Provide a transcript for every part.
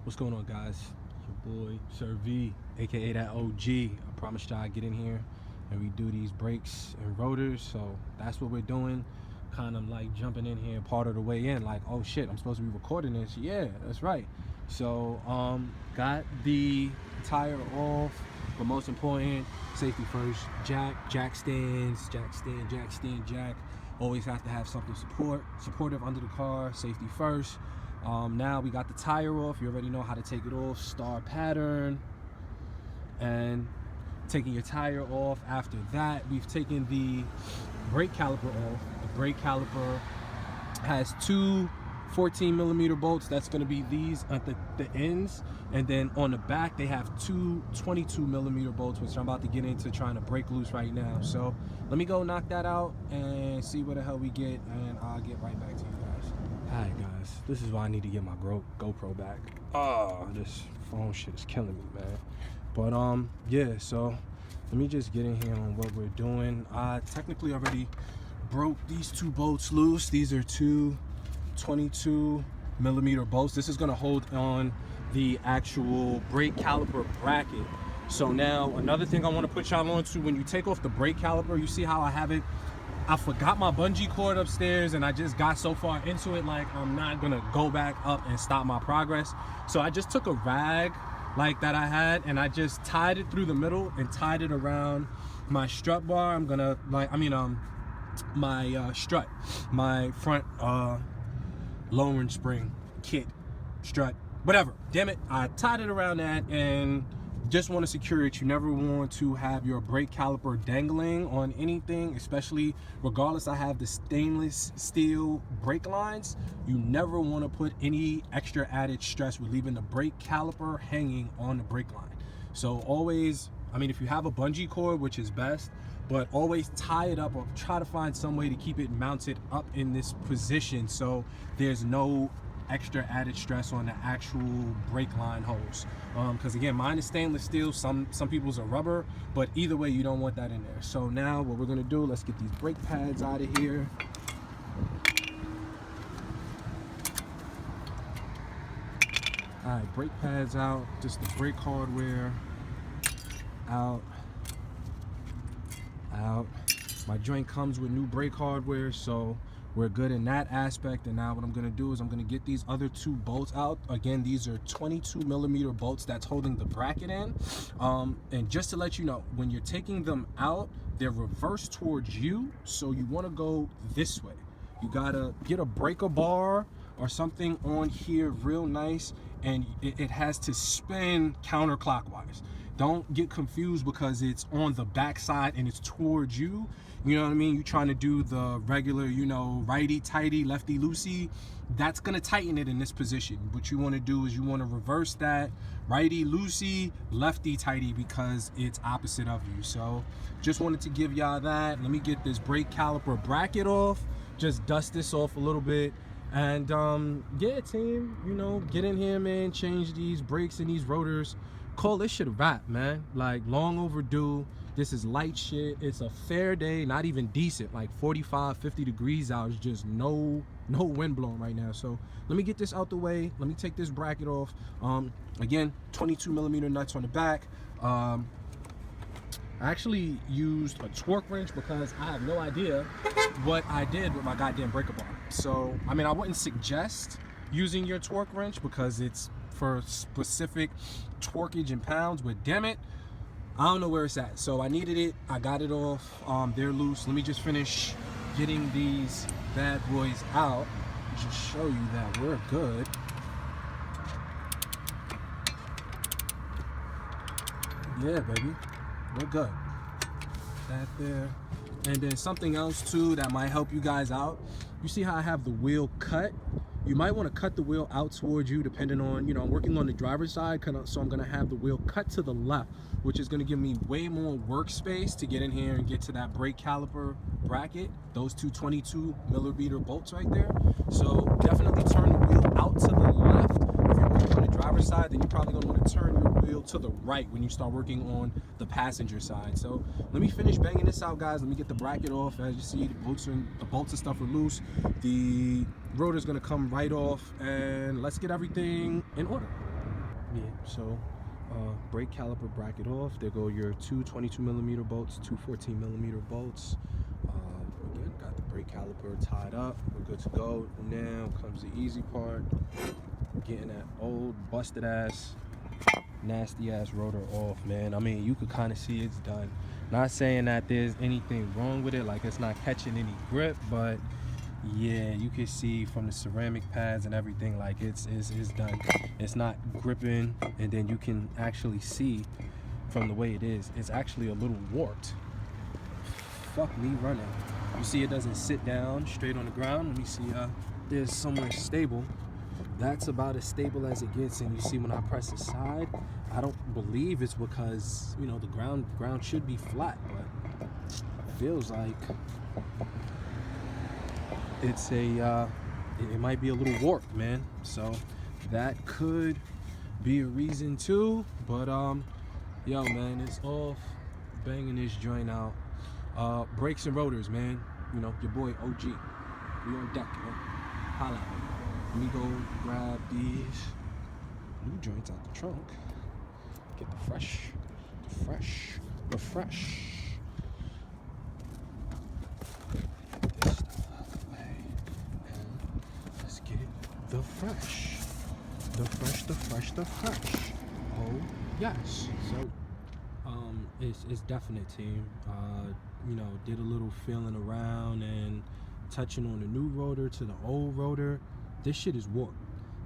What's going on, guys? Your boy Sir V, aka that OG. I promised y'all I'd get in here and we do these brakes and rotors, so that's what we're doing. Kind of like jumping in here part of the way in, like, oh shit, I'm supposed to be recording this. Yeah, that's right. So got the tire off, but most important, safety first. Jack stands, jack stand. Always have to have something supportive under the car. Safety first. Now we got the tire off. You already know how to take it off. Star pattern. And taking your tire off. After that, we've taken the brake caliper off. The brake caliper has two 14mm bolts. That's going to be these at the ends, and then on the back they have two 22mm bolts, which I'm about to get into trying to break loose right now. So let me go knock that out and see what the hell we get, and I'll get right back to you guys. Alright guys, this is why I need to get my GoPro back. Oh, this phone shit is killing me, man. But yeah, so let me just get in here on what we're doing. I technically already broke these two bolts loose. These are two 22mm bolts. This is going to hold on the actual brake caliper bracket. So now another thing I want to put y'all on to, when you take off the brake caliper, you see how I have it, I forgot my bungee cord upstairs and I just got so far into it, like I'm not gonna go back up and stop my progress. So I just took a rag like that I had and I just tied it through the middle and tied it around my strut bar. I'm gonna my strut, my front lowering spring kit strut, whatever, damn it, I tied it around that and just want to secure it. You never want to have your brake caliper dangling on anything, especially regardless. I have the stainless steel brake lines. You never want to put any extra added stress with leaving the brake caliper hanging on the brake line. So always, I mean, if you have a bungee cord, which is best, but always tie it up or try to find some way to keep it mounted up in this position so there's no extra added stress on the actual brake line hose. Because again, mine is stainless steel, some people's are rubber, but either way, you don't want that in there. So now what we're gonna do, let's get these brake pads out of here. All right, brake pads out, just the brake hardware out. My joint comes with new brake hardware, so we're good in that aspect. And now what I'm gonna do is I'm gonna get these other two bolts out. Again, these are 22mm bolts that's holding the bracket in. And just to let you know, when you're taking them out, they're reversed towards you, so you want to go this way. You gotta get a breaker bar or something on here real nice, and it has to spin counterclockwise. Don't get confused because it's on the back side and it's towards you. You know what I mean? You're trying to do the regular, you know, righty tighty, lefty loosey. That's gonna tighten it in this position. What you want to do is you want to reverse that, righty loosey, lefty tighty, because it's opposite of you. So just wanted to give y'all that. Let me get this brake caliper bracket off. Just dust this off a little bit. And yeah, team, you know, get in here, man, change these brakes and these rotors. Call this shit a wrap, man. Like, long overdue. This is light shit. It's a fair day, not even decent, like 45, 50 degrees out. It's just no wind blowing right now. So let me get this out the way. Let me take this bracket off. Again, 22mm nuts on the back. I actually used a torque wrench because I have no idea what I did with my goddamn breaker bar. So, I mean, I wouldn't suggest using your torque wrench because it's for specific torquage in pounds, but damn it, I don't know where it's at. So I needed it, I got it off. They're loose. Let me just finish getting these bad boys out, just show you that we're good. Yeah, baby, we're good. That there. And then something else too that might help you guys out. You see how I have the wheel cut? You might want to cut the wheel out towards you, depending on, you know, I'm working on the driver's side, so I'm going to have the wheel cut to the left, which is going to give me way more workspace to get in here and get to that brake caliper bracket, those two 22mm bolts right there. So definitely turn the wheel out to the left. If you're working on the driver's side, then you're probably going to want to turn your wheel to the right when you start working on the passenger side. So let me finish banging this out, guys. Let me get the bracket off. As you see, the bolts and stuff are loose. The rotor's going to come right off, and let's get everything in order. Yeah, so brake caliper bracket off. There go your two 22mm bolts, two 14mm bolts. Again, got the brake caliper tied up. We're good to go. Now comes the easy part, getting that old busted ass, nasty ass rotor off, man. I mean, you could kind of see it's done. Not saying that there's anything wrong with it, like it's not catching any grip, but yeah, you can see from the ceramic pads and everything, like it's done. It's not gripping, and then you can actually see from the way it is, it's actually a little warped. Fuck me running. You see it doesn't sit down straight on the ground. Let me see, there's somewhere stable. That's about as stable as it gets, and you see when I press the side, I don't believe it's because, you know, the ground should be flat, but it feels like it's a it might be a little warped, man. So that could be a reason too, but yo, man, it's off. Banging this joint out. Brakes and rotors, man. You know, your boy OG. We on deck, man. Holla. Let me go grab these new joints out the trunk. Get the fresh. Get this stuff out of the way. And let's get the fresh. The fresh. Oh, yes. So, it's definite, team. You know, did a little feeling around and touching on the new rotor to the old rotor. This shit is warped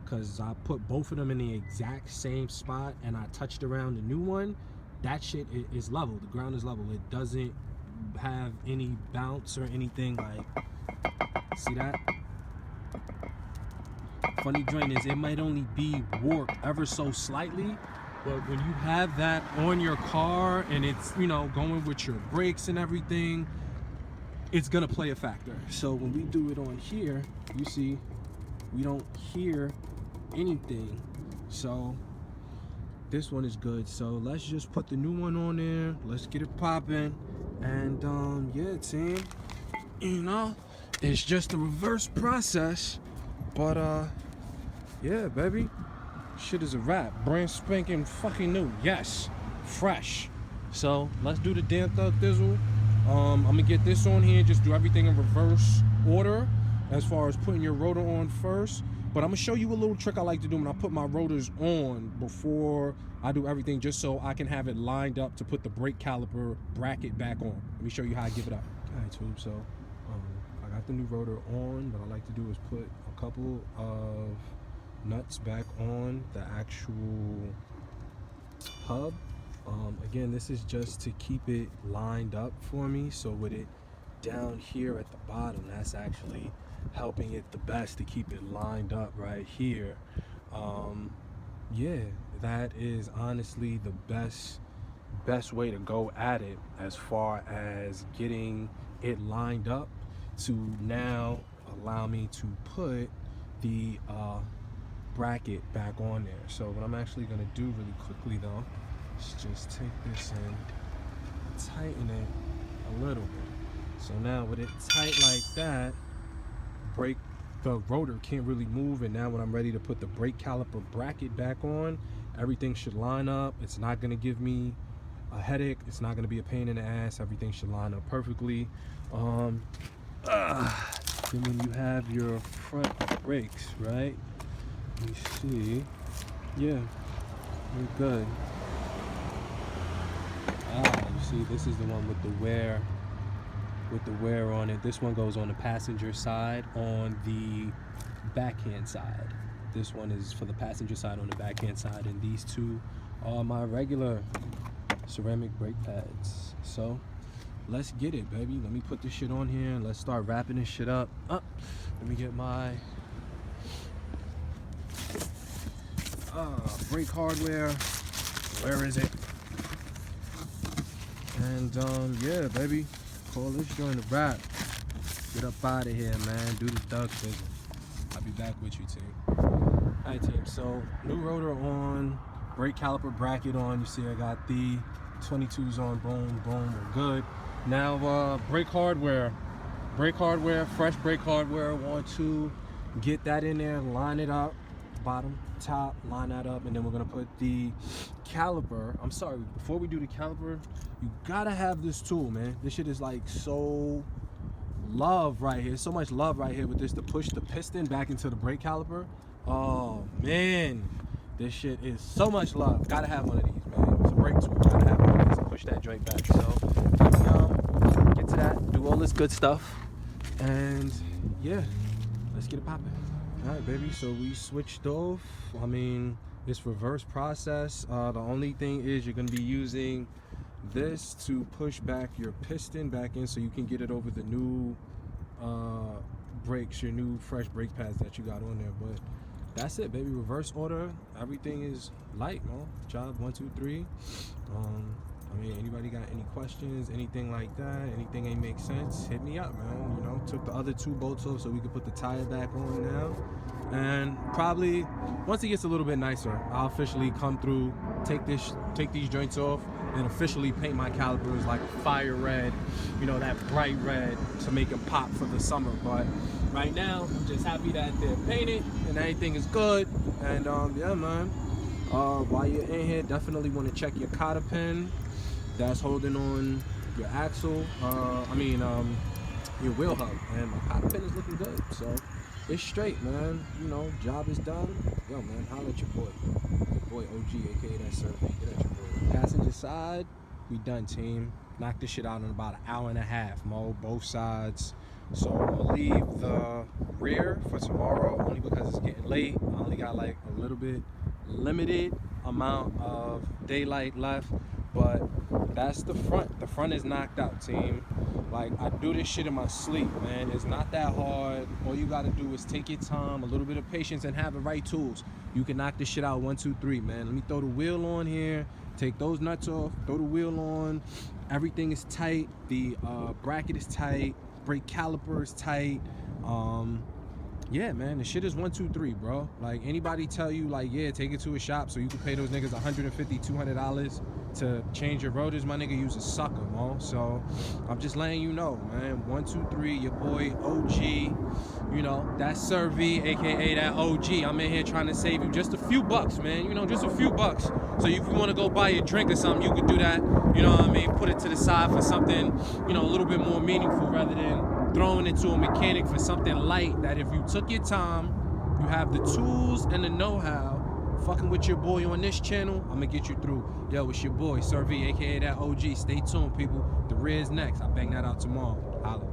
because I put both of them in the exact same spot and I touched around the new one. That shit is level. The ground is level. It doesn't have any bounce or anything. Like, see that? Funny joint is it might only be warped ever so slightly, but when you have that on your car and it's, you know, going with your brakes and everything, it's gonna play a factor. So when we do it on here, you see we don't hear anything. So this one is good. So let's just put the new one on there. Let's get it popping. And yeah, team, you know, it's just a reverse process, but yeah, baby, shit is a wrap. Brand spanking fucking new. Yes, fresh. So let's do the damn thug thizzle. I'm gonna get this on here, just do everything in reverse order as far as putting your rotor on first. But I'm gonna show you a little trick I like to do when I put my rotors on before I do everything, just so I can have it lined up to put the brake caliper bracket back on. Let me show you how I give it up. All right, tube. So I got the new rotor on. What I like to do is put a couple of nuts back on the actual hub. Again, this is just to keep it lined up for me. So with it down here at the bottom, that's actually helping it the best to keep it lined up right here. Yeah, that is honestly the best way to go at it as far as getting it lined up to now allow me to put the bracket back on there. So what I'm actually going to do really quickly though is just take this and tighten it a little bit. So now with it tight like that, the rotor can't really move, and now when I'm ready to put the brake caliper bracket back on, everything should line up. It's not going to give me a headache. It's not going to be a pain in the ass. Everything should line up perfectly. Then when you have your front brakes, right? Let me see. Yeah, we're good. You see, this is the one with the wear on it. This one goes on the passenger side on the backhand side. This one is for the passenger side on the backhand side, and these two are my regular ceramic brake pads. So let's get it, baby. Let me put this shit on here and let's start wrapping this shit up. Let me get my brake hardware. Where is it? And yeah, baby, call this joint a wrap. Get up out of here, man. Do the thug thing. I'll be back with you, team. Alright, team. So new rotor on, brake caliper bracket on. You see, I got the 22s on. Boom, boom. We're good. Now, brake hardware, fresh brake hardware. Want to get that in there, line it up. bottom, top, line that up, and then we're gonna put the caliper. I'm sorry, before we do the caliper, you gotta have this tool, man. This shit is like so love right here. So much love right here with this to push the piston back into the brake caliper. Oh man, this shit is so much love. Gotta have one of these, man. It's a brake tool. Gotta have one of these to push that joint back. So get to that, do all this good stuff, and yeah, let's get it popping. All right, baby. So we switched off. I mean, it's reverse process. The only thing is you're gonna be using this to push back your piston back in so you can get it over the new brakes, your new fresh brake pads that you got on there. But that's it, baby. Reverse order. Everything is light, man. Job 1, 2, 3. I mean, anybody got any questions, anything like that, anything ain't make sense, hit me up, man. You know, took the other 2 bolts off so we could put the tire back on now. And probably once it gets a little bit nicer, I'll officially come through, take these joints off, and officially paint my calipers like fire red, you know, that bright red to make them pop for the summer. But right now, I'm just happy that they're painted and everything is good. And yeah, man. While you're in here, definitely want to check your cotter pin that's holding on your axle. Your wheel hub, and my cotter pin is looking good. So it's straight, man. You know, job is done. Yo, man, holla at your boy. Your boy OG, aka that survey. Get at your boy. Passenger side, we done, team. Knocked this shit out in about an hour and a half, Mo, both sides. So I'm gonna leave the rear for tomorrow only because it's getting late. I only got like a little bit limited amount of daylight left, but that's the front. The front is knocked out, team. Like, I do this shit in my sleep, man. It's not that hard. All you gotta do is take your time, a little bit of patience, and have the right tools. You can knock this shit out 1, 2, 3, man. Let me throw the wheel on here, take those nuts off, throw the wheel on. Everything is tight. The bracket is tight. Brake caliper is tight. Yeah, man, the shit is 1, 2, 3, bro. Like, anybody tell you, like, yeah, take it to a shop so you can pay those niggas $150, $200 to change your rotors, my nigga, use a sucker, mo. So I'm just letting you know, man. 1, 2, 3, your boy OG. You know, that's Sir V, aka that OG. I'm in here trying to save you just a few bucks, man. You know, just a few bucks. So if you want to go buy a drink or something, you could do that. You know what I mean? Put it to the side for something, you know, a little bit more meaningful rather than throwing it to a mechanic for something light that if you took your time, you have the tools and the know-how, fucking with your boy on this channel, I'm gonna get you through. Yo, it's your boy, Sir V, aka that OG. Stay tuned, people. The rear is next. I'll bang that out tomorrow. Holla.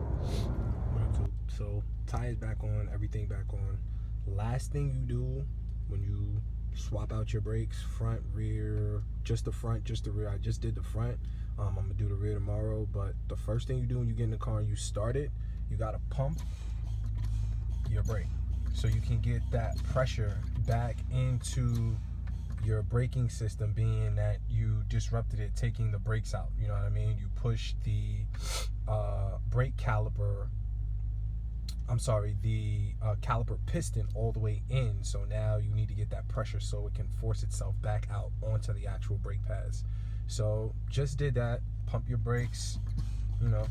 So, tires back on, everything back on. Last thing you do when you swap out your brakes, front, rear, just the front, just the rear. I just did the front. I'm gonna do the rear tomorrow, but the first thing you do when you get in the car and you start it, you gotta pump your brake so you can get that pressure back into your braking system, being that you disrupted it taking the brakes out. You know what I mean? You push the brake caliper, the caliper piston all the way in, so now you need to get that pressure so it can force itself back out onto the actual brake pads. So just did that. Pump your brakes, you know,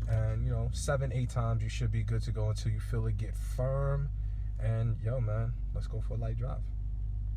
and you know, 7, 8 times you should be good to go until you feel it get firm. And yo, man, let's go for a light drive.